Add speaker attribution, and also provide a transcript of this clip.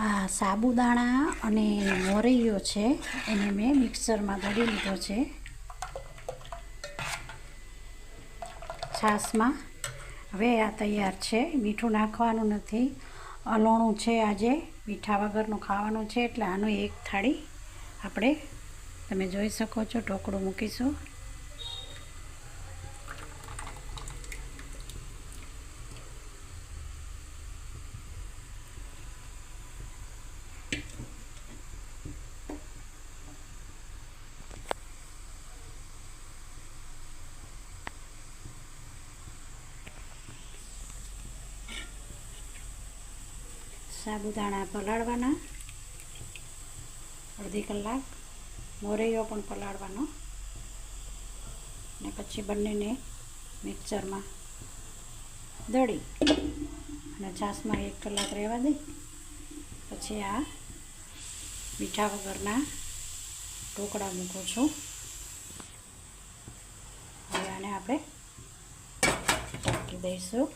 Speaker 1: આ સાબુદાણા અને મોરૈયો છે, એને મેં મિક્સરમાં દળી લીધો છે છાશમાં. હવે આ તૈયાર છે. મીઠું નાખવાનું નથી, અલોણું છે. આજે મીઠા વગરનું ખાવાનું છે એટલે આનું એક થાળી આપણે તમે જોઈ શકો છો ઢોકળું મૂકીશું. સાબુદાણા પલાળવાના અડધી કલાક, મોરૈયો પણ પલાળવાનો, ને પછી બંનેને મિક્સરમાં દળી અને છાશમાં 1 કલાક રહેવા દઈ. પછી આ મીઠા વગરના ઢોકળા મૂકું છું. હવે આને આપણે ઢાંકી દઈશું.